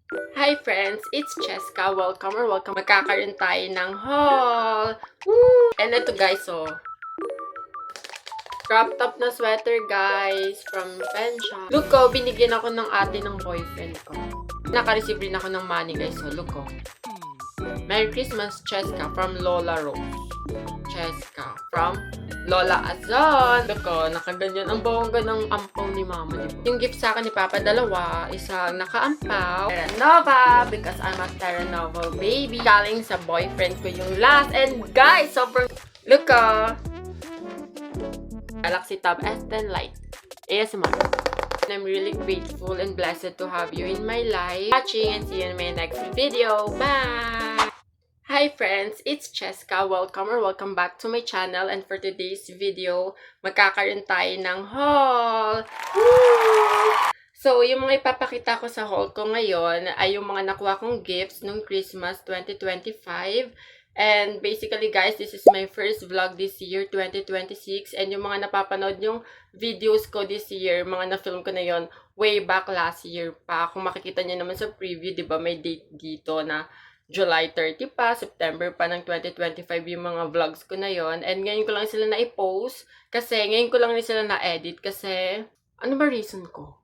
Hi friends, it's Cheska. Welcome. Magkakaroon tayo ng haul. Woo! And ito guys, crop top na sweater guys from Pensha. Look ko, binigyan ako ng ate ng boyfriend ko. Naka-receive rin ako ng money guys, so look ko. Merry Christmas, Cheska from Lola Rose. Cheska from Lola Azon. Look ko, nakaganyan. Ang bongga ng ampaw ni mama, diba? Yung gift sa akin ni Papa, dalawa. Isang nakaampaw. Terra Nova, because I'm a Terra Nova baby. Galing sa boyfriend ko yung last. And guys, sobrang... Look ko. Galaxy Tab S10 Lite. ASMR. I'm really grateful and blessed to have you in my life. Watching and see you in my next video. Bye! Hi friends, it's Cheska. Welcome back to my channel, and for today's video, magkakaroon tayo ng haul! Woo! So, yung mga ipapakita ko sa haul ko ngayon ay yung mga nakuha kong gifts nung Christmas 2025. And basically guys, this is my first vlog this year, 2026. And yung mga napapanood yung videos ko this year, mga na-film ko na yon way back last year pa. Kung makikita nyo naman sa preview, di ba may date dito na July 30 pa, September pa ng 2025 yung mga vlogs ko na yon. And ngayon ko lang sila na-i-post kasi ngayon ko lang sila na-edit kasi ano ba reason ko?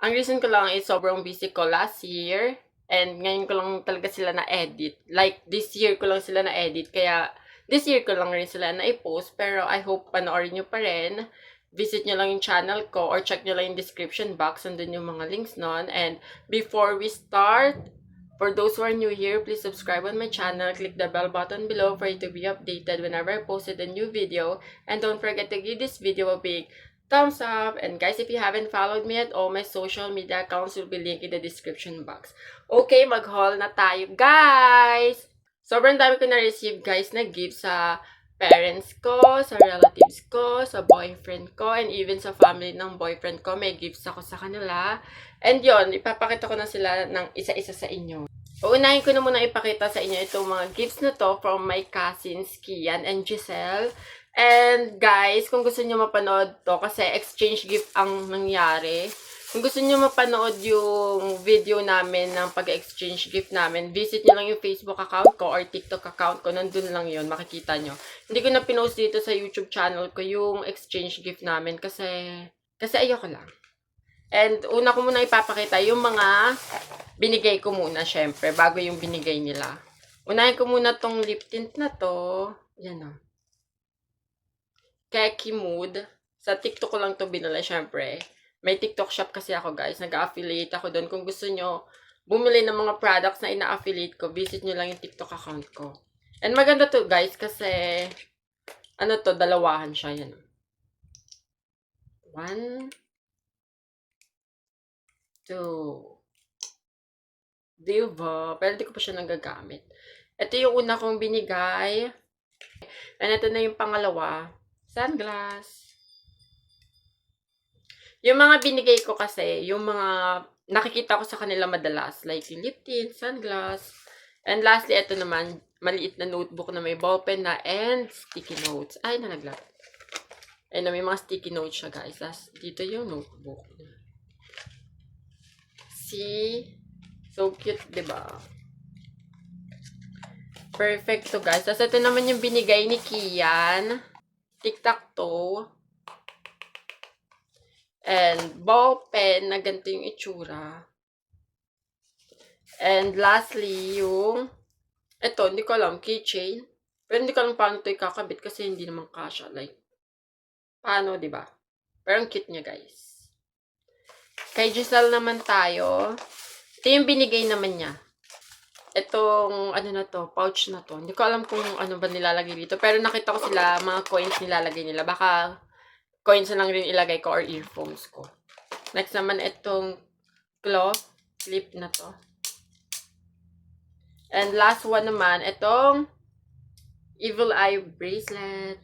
Ang reason ko lang is sobrang busy ko last year and ngayon ko lang talaga sila na-edit. Like this year ko lang sila na-edit kaya this year ko lang rin sila na-i-post, pero I hope panoorin nyo pa rin. Visit nyo lang yung channel ko or check nyo lang yung description box, nandun yung mga links nun. And before we start, for those who are new here, please subscribe on my channel, click the bell button below for you to be updated whenever I posted a new video, and don't forget to give this video a big thumbs up. And guys, if you haven't followed me at all, my social media accounts will be linked in the description box. Okay, mag-haul na tayo guys! Sobrang dami ko na-receive guys na gifts sa parents ko, sa relatives ko, sa boyfriend ko, and even sa family ng boyfriend ko. May gifts ako sa kanila. And yon, ipapakita ko na sila ng isa-isa sa inyo. Uunahin ko na muna ipakita sa inyo itong mga gifts na to from my cousins, Kian and Giselle. And guys, kung gusto nyo mapanood to, kasi exchange gift ang nangyari. Kung gusto nyo mapanood yung video namin ng pag-exchange gift namin, visit nyo lang yung Facebook account ko or TikTok account ko. Nandun lang yun, makikita nyo. Hindi ko na pinost dito sa YouTube channel ko yung exchange gift namin kasi ayoko lang. And una ko muna ipapakita yung mga binigay ko muna, syempre, bago yung binigay nila. Unahin ko muna tong lip tint na to. Yan o. Keki Mood. Sa TikTok ko lang to binala, syempre. May TikTok shop kasi ako, guys. Nag-affiliate ako doon. Kung gusto nyo bumili ng mga products na ina-affiliate ko, visit nyo lang yung TikTok account ko. And maganda to, guys, kasi ano to, dalawahan siya. Yan. 1, 2. Diba? Pero hindi ko pa siya nagagamit. Ito yung una kong binigay. And ito na yung pangalawa. Sunglass. Yung mga binigay ko kasi, yung mga nakikita ko sa kanila madalas. Like yung lip tint, sunglass. And lastly, ito naman, maliit na notebook na may ballpen na and sticky notes. Ay, nalaglag. Ayun na, may mga sticky notes siya, guys. Tapos, dito yung notebook. See? So cute, diba? Perfect to, guys. Tapos, ito naman yung binigay ni Kian. Tic-tac-toe. And ball pen na ganito yung itsura. And lastly, yung ito, hindi ko alam, keychain. Pero hindi ko alam paano ito ikakabit kasi hindi naman kasha. Like, paano, diba? Pero ang cute niya, guys. Kay Giselle naman tayo. Ito yung binigay naman niya. Itong, ano na to, pouch na to. Hindi ko alam kung ano ba nilalagay dito. Pero nakita ko sila, mga coins nilalagay nila. Baka coins na lang rin ilagay ko or earphones ko. Next naman, itong cloth clip na to. And last one naman, itong Evil Eye bracelet.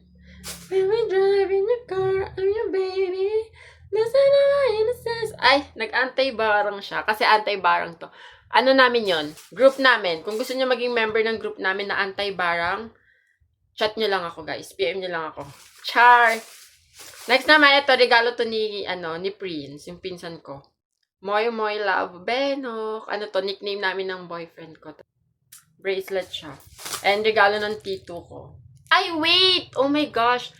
When we drive in your car, I'm your baby. Listen to my innocence. Ay, nag-anti-barang siya. Kasi anti-barang to. Ano namin yon? Group namin. Kung gusto niyo maging member ng group namin na anti-barang, chat nyo lang ako, guys. PM nyo lang ako. Char! Next naman, ito, regalo to ni Prince, yung pinsan ko. Moy Moy Love Benok. Ano to? Nickname namin ng boyfriend ko. Bracelet siya. And regalo ng tito ko. Ay, wait! Oh my gosh!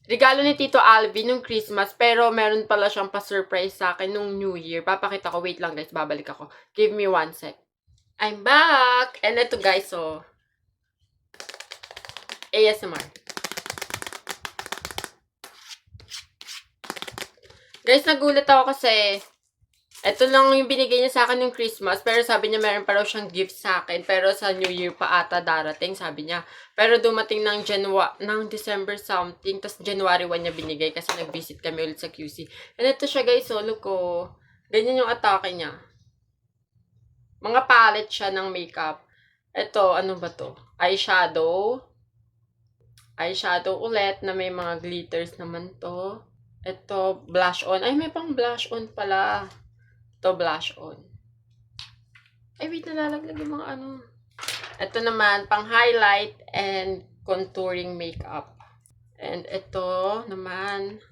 Regalo ni Tito Alvin nung Christmas, pero meron pala siyang pa-surprise sa akin nung New Year. Papakita ko. Wait lang guys, babalik ako. Give me 1 sec. I'm back! And ito guys, so, ASMR. Guys, nagulat ako kasi ito lang yung binigay niya sa akin ng Christmas, pero sabi niya meron pa raw siyang gift sa akin, pero sa New Year pa ata darating, sabi niya. Pero dumating ng December something, tas January 1 niya binigay kasi nag-visit kami ulit sa QC. And ito siya guys, solo ko. Ganyan yung atake niya. Mga palette siya ng makeup. Ito, ano ba to? Eyeshadow. Eyeshadow ulit na may mga glitters naman to. Ito, blush on. Ay, may pang blush on pala. Ito, blush on. Ay, wait, nalalaglag yung mga ano. Ito naman, pang highlight and contouring makeup. And ito naman,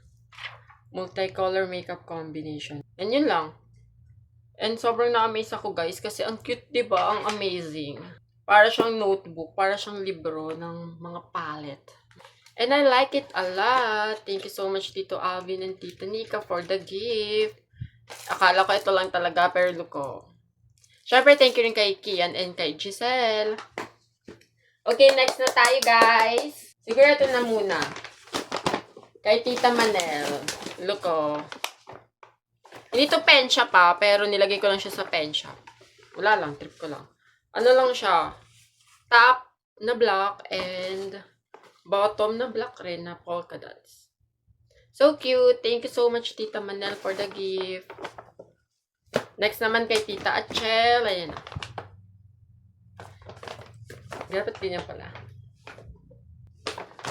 multicolor makeup combination. And yun lang. And sobrang na-amaze ako guys kasi ang cute, diba? Ang amazing. Para siyang notebook, para siyang libro ng mga palette. And I like it a lot. Thank you so much Tito Alvin and Tita Nika for the gift. Akala ko ito lang talaga, pero look ko. Syempre, thank you rin kay Kian and kay Giselle. Okay, next na tayo, guys. Siguro ito na muna. Kay Tita Manel. Look ko. Hindi to pen shop pa, pero nilagay ko lang siya sa pen shop. Wala lang, trip ko lang. Ano lang siya? Top na black and bottom na black rin na polka dots. So cute. Thank you so much, Tita Manel, for the gift. Next naman kay Tita Achel. Ayan na. Dapat ganyan pala.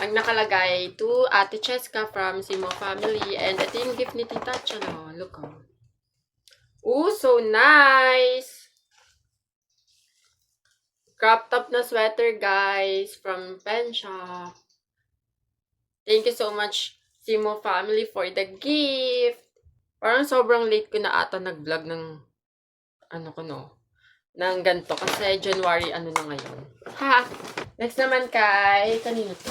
Ang nakalagay, to Ate Cheska from Simo Family. And ito yung gift ni Tita Achel. Oh, look oh. Ooh, so nice! Crop top na sweater, guys. From Pen Shop. Thank you so much, Simo Family, for the gift. Parang sobrang late ko na ata nag-vlog ng ng ganito. Kasi January ano na ngayon. Ha! Next naman kay, kanino to?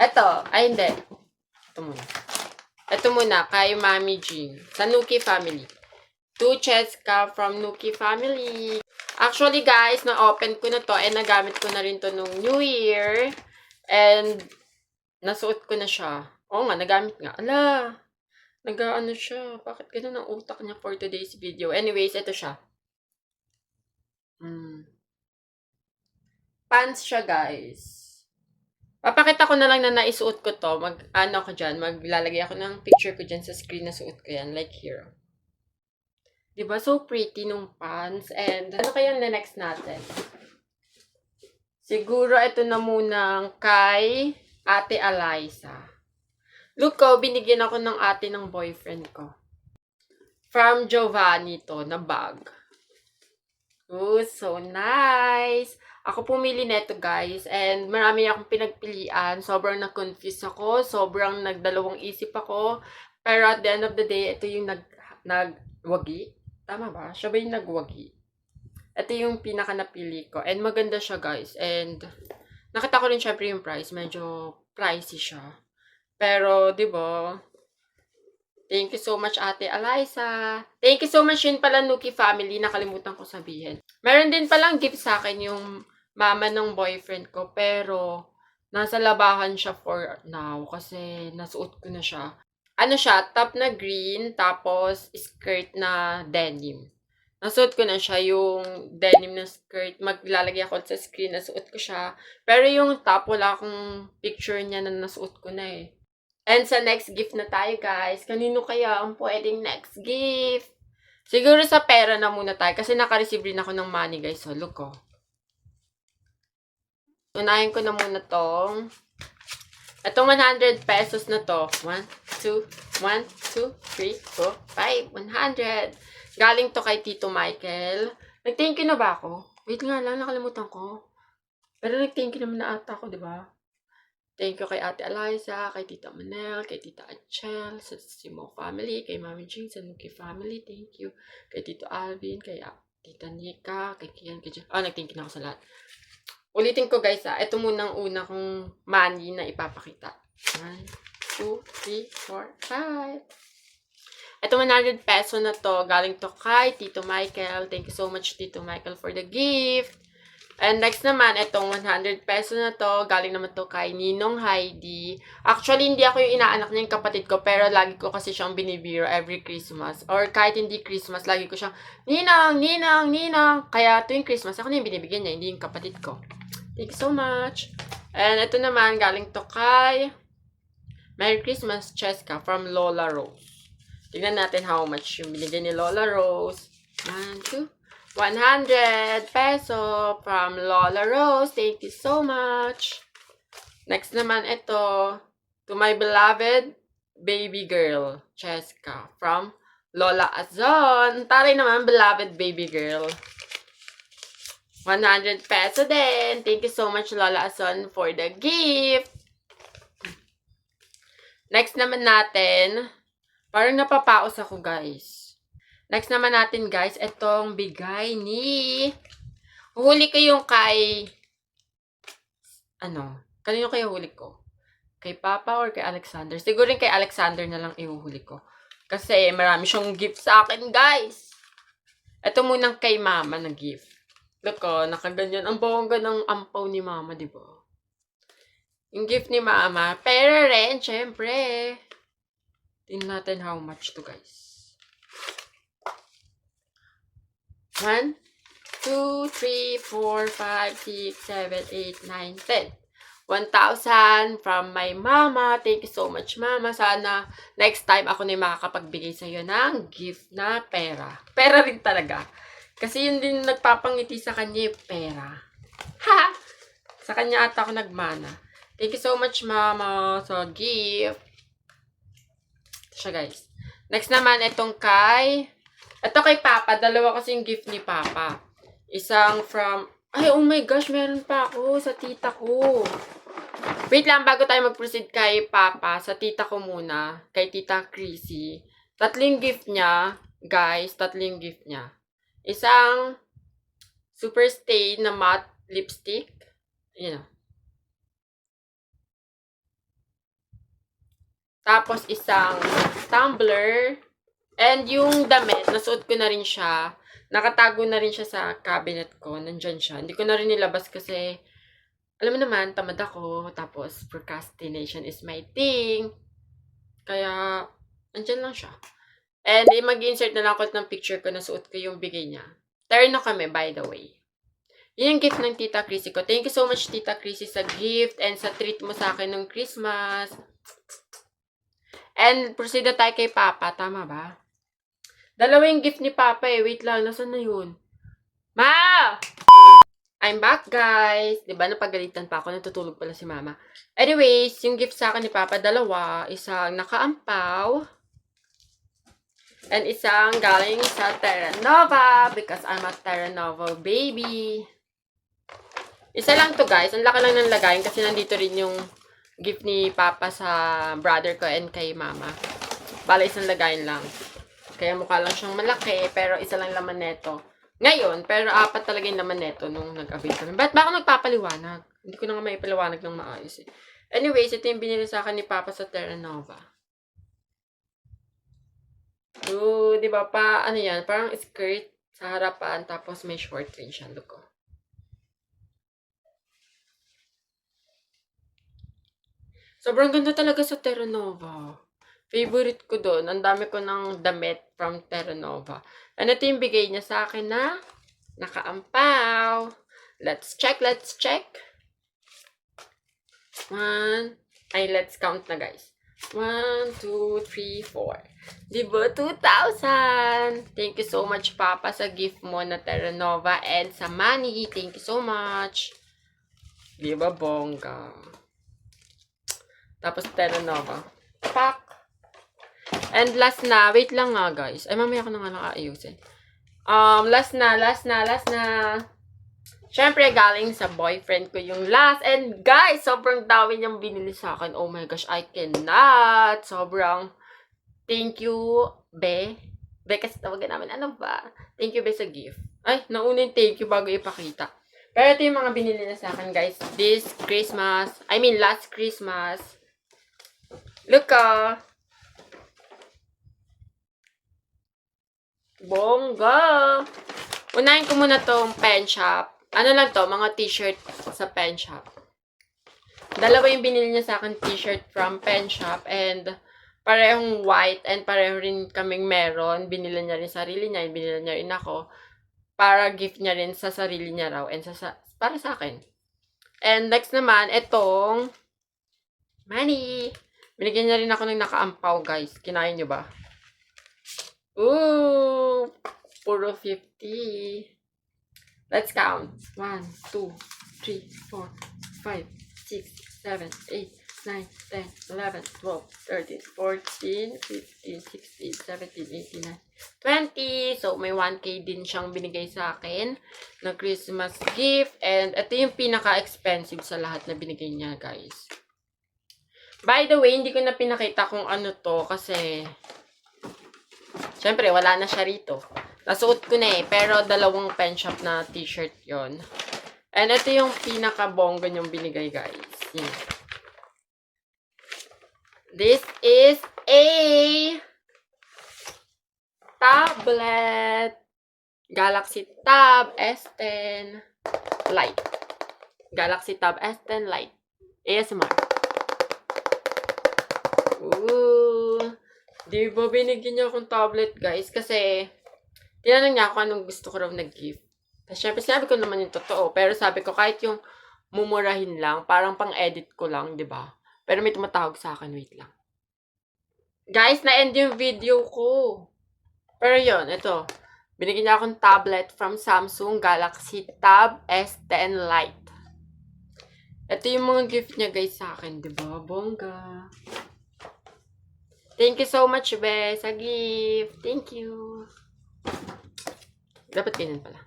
Ito. Ay, hindi. Ito muna. Ito muna, kay Mami Jean. Sa Nuki Family. 2 Cheska from Nuki Family. Actually, guys, na-open ko na to and nagamit ko na rin to nung New Year. And, nasuot ko na siya. Oo nga, nagamit nga. Ala! Nag-ano siya. Bakit ganun ang utak niya for today's video? Anyways, ito siya. Pants siya, guys. Papakita ko na lang na naisuot ko to. Mag-ano ko dyan. Maglalagay ako ng picture ko dyan sa screen na suot ko yan. Like here. Diba? So pretty nung pants. And ano kaya na next natin? Siguro ito na munang kay Ate Eliza. Look ko, binigyan ako ng ate ng boyfriend ko. From Giovanni to, na bag. Oh, so nice! Ako pumili neto guys. And marami akong pinagpilian. Sobrang na-confuse ako. Sobrang nagdalawang isip ako. Pero at the end of the day, ito yung nagwagi. Tama ba? Siya ba yung nagwagi? Ito yung pinaka napili ko. And maganda siya guys. And nakita ko rin syempre yung price. Medyo pricey siya. Pero, di ba? Thank you so much, Ate Eliza. Thank you so much yun pala, Nuki Family. Nakalimutan ko sabihin. Meron din palang gift sa akin yung mama ng boyfriend ko. Pero, nasa labahan siya for now. Kasi, nasuot ko na siya. Ano siya? Top na green. Tapos, skirt na denim. Nasuot ko na siya. Yung denim na skirt. Maglalagay ako sa screen. Nasuot ko siya. Pero yung top, wala akong picture niya na nasuot ko na eh. And sa next gift na tayo, guys. Kanino kaya ang pwedeng next gift? Siguro sa pera na muna tayo. Kasi naka-receive rin ako ng money, guys. So, look, oh. Unahin ko na muna tong. Itong 100 pesos na to. 1, 2, 3, 4, 5, 100. Galing to kay Tito Michael. Nag-thank you na ba ako? Wait nga lang, nakalimutan ko. Pero nag-thank you naman na ata ako, di ba? Thank you kay Ate Eliza, kay Tita Manel, kay Tita Achel, sa Simo family, kay Mami Jing, sa Nuki family, thank you. Kay Tito Alvin, kay Tita Nika, kay Kian, kay Jen. Nag-thank you na ako sa lahat. Ulitin ko guys ito muna ang una kong money na ipapakita. 1, 2, 3, 4, 5. Ito 100 peso na to, galing to kay Tito Michael. Thank you so much Tito Michael for the gift. And next naman, itong 100 peso na to, galing naman to kay Ninong Heidi. Actually, hindi ako yung inaanak niya, yung kapatid ko, pero lagi ko kasi siyang binibiro every Christmas. Or kahit hindi Christmas, lagi ko siyang, Ninang, Ninang, Ninang. Kaya tuwing Christmas, ako na yung binibigyan niya, hindi yung kapatid ko. Thank you so much. And ito naman, galing to kay Merry Christmas, Cheska, from Lola Rose. Tignan natin how much yung binigyan ni Lola Rose. 1, 2, 100 peso from Lola Rose. Thank you so much. Next naman ito, to my beloved baby girl, Cheska, from Lola Azon. Taray naman, beloved baby girl. 100 peso din. Thank you so much, Lola Azon, for the gift. Next naman natin, parang napapaos ako, guys. Next naman natin, guys, itong bigay ni... Huli ko yung kay... Kanino kayo huli ko? Kay Papa or kay Alexander? Siguro kay Alexander na lang ihuhuli ko. Kasi marami siyang gift sa akin, guys. Ito munang kay Mama na gift. Look, nakaganyan. Ang bongga ng ampaw ni Mama, di ba? Yung gift ni Mama. Pero rin, syempre. Tingnan natin how much to, guys. 1, 2, 3, 4, 5, 6, 7, 8, 9, 10. 1,000 from my mama. Thank you so much, Mama. Sana next time ako na yung makakapagbigay sa iyo ng gift na pera. Pera rin talaga. Kasi yun din nagpapangiti sa kanya yung pera. Ha! Sa kanya ata ako nagmana. Thank you so much, Mama, sa gift. Ito siya, guys. Next naman, itong kay... Ito kay Papa. Dalawa kasi yung gift ni Papa. Isang from... Ay, oh my gosh, meron pa ako sa tita ko. Wait lang, bago tayo mag-proceed kay Papa, sa tita ko muna. Kay Tita Chrissy. Tatling gift niya, guys. Tatling gift niya. Isang super stay na matte lipstick. Ayan. Tapos isang tumbler. And yung damit, nasuot ko na rin siya. Nakatago na rin siya sa cabinet ko. Nandyan siya. Hindi ko na rin nilabas kasi, alam mo naman, tamad ako. Tapos, procrastination is my thing. Kaya, nandyan lang siya. And mag-insert na lang ako ng picture ko na suot ko yung bigay niya. Terno kami, by the way. Yun yung gift ng Tita Chrissy ko. Thank you so much, Tita Chrissy, sa gift and sa treat mo sa akin ng Christmas. And proceed na tayo kay Papa. Tama ba? Dalawa yung gift ni Papa eh. Wait lang, nasaan na yun? Ma! I'm back, guys. Diba, napagalitan pa ako. Natutulog pala si Mama. Anyways, yung gift sa akin ni Papa, dalawa. Isang nakaampaw. And isang galing sa Terra Nova. Because I'm a Terra Nova baby. Isa lang to, guys. Ang laki lang ng lagayin kasi nandito rin yung gift ni Papa sa brother ko and kay Mama. Bala, isang lagayin lang. Kaya mukha lang siyang malaki, pero isa lang laman neto. Ngayon, pero 4 talaga yung laman neto nung nag-avail kami. Ba't ba ako nagpapaliwanag? Hindi ko na nga may paliwanag ng maayos eh. Anyways, ito yung binili sa akin ni Papa sa Terra Nova. So, di ba pa, ano yan, parang skirt sa harapan, tapos may short rin siya. Look ko. Sobrang ganda talaga sa Terra Nova. Favorite ko doon. Ang dami ko ng damit from Terra Nova. And ito yung bigay niya sa akin na nakaampaw. Let's check, let's check. Let's count na, guys. 1, 2, 3, 4. Diba? 2,000! Thank you so much, Papa, sa gift mo na Terra Nova and sa money. Thank you so much. Diba, bongga? Tapos Terra Nova. Pak! And last na, wait lang nga, guys. Ay, mamaya ko na nga lang aayusin. Last na. Syempre, galing sa boyfriend ko yung last. And guys, sobrang dami niyang binili sa akin. Oh my gosh, I cannot. Sobrang thank you, Be. Be, kasi tawagan namin. Ano ba? Thank you, Be, sa gift. Ay, nauna yung thank you bago ipakita. Pero ito yung mga binili na sa akin, guys. Last Christmas. Look, bongga. Unahin ko muna tong pen shop. Ano lang to, mga t-shirt sa pen shop. Dalawa yung binili niya sa akin t-shirt from pen shop and parehong white and pareho rin kaming meron. Binila niya rin sarili niya, binila niya rin ako para gift niya rin sa sarili niya raw and para sa akin. And next naman, itong money. Binigyan niya rin ako ng nakaampaw, guys. Kinain niyo ba? Ooh! Puro 50. Let's count. 1, 2, 3, 4, 5, 6, 7, 8, 9, 10, 11, 12, 13, 14, 15, 16, 17, 18, 19, 20. So, may 1K din siyang binigay sa akin na Christmas gift. And ito yung pinaka-expensive sa lahat na binigay niya, guys. By the way, hindi ko na pinakita kung ano to kasi syempre, wala na siya rito. Nasuot ko na eh, pero dalawang pen shop na t-shirt yon. And ito yung pinaka-bongga niyong binigay, guys. Yeah. This is a tablet. Galaxy Tab S10 Lite. Galaxy Tab S10 Lite. ASMR. Ooh. Di ba binigyan niya akong tablet, guys? Kasi tinanong niya ako anong gusto ko raw na gift. Tapos syempre sinabi ko naman yung totoo. Pero sabi ko kahit yung mumurahin lang, parang pang-edit ko lang, di ba? Pero may tumatawag sa akin, wait lang. Guys, na-end yung video ko. Pero yun, ito. Binigyan niya akong tablet from Samsung Galaxy Tab S10 Lite. Ito yung mga gift niya, guys, sa akin, di ba? Bongga. Thank you so much, Be, sa gift. Thank you. Dapat ganyan pala.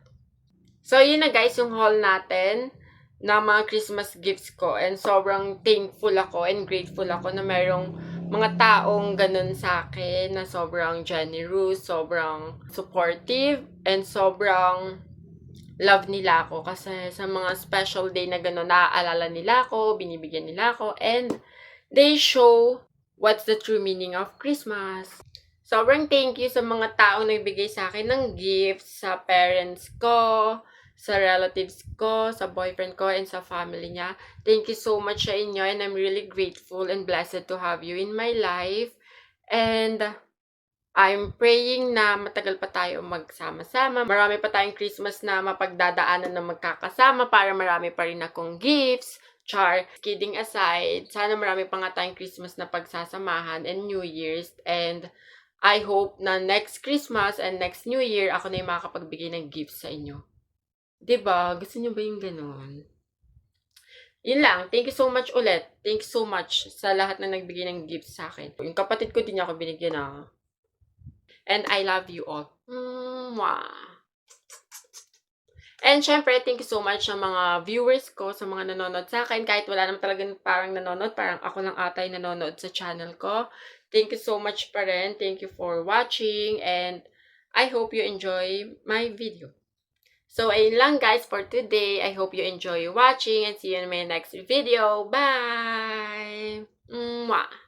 So, yun na, guys, yung haul natin na mga Christmas gifts ko. And sobrang thankful ako and grateful ako na mayroong mga taong ganun sa akin na sobrang generous, sobrang supportive, and sobrang love nila ako. Kasi sa mga special day na ganun, naaalala nila ako, binibigyan nila ako, and they show what's the true meaning of Christmas. Sobrang thank you sa mga taong nagbigay sa akin ng gifts, sa parents ko, sa relatives ko, sa boyfriend ko, and sa family niya. Thank you so much sa inyo, and I'm really grateful and blessed to have you in my life. And I'm praying na matagal pa tayo magsama-sama. Marami pa tayong Christmas na mapagdadaanan na magkakasama para marami pa rin akong gifts. Char, kidding aside, sana marami pa nga tayong Christmas na pagsasamahan and New Year's. And I hope na next Christmas and next New Year, ako na yung makakapagbigay ng gifts sa inyo. Diba? Gusto niyo ba yung ganun? Yun lang. Thank you so much ulit. Thank you so much sa lahat na nagbigay ng gifts sa akin. Yung kapatid ko din ako binigyan na. And I love you all. Mwah! And syempre, thank you so much sa mga viewers ko, sa mga nanonood sa akin. Kahit wala naman talagang parang nanonood, parang ako lang atay nanonood sa channel ko. Thank you so much pa rin. Thank you for watching. And I hope you enjoy my video. So, ayun lang guys for today. I hope you enjoy watching and see you in my next video. Bye! Mwah!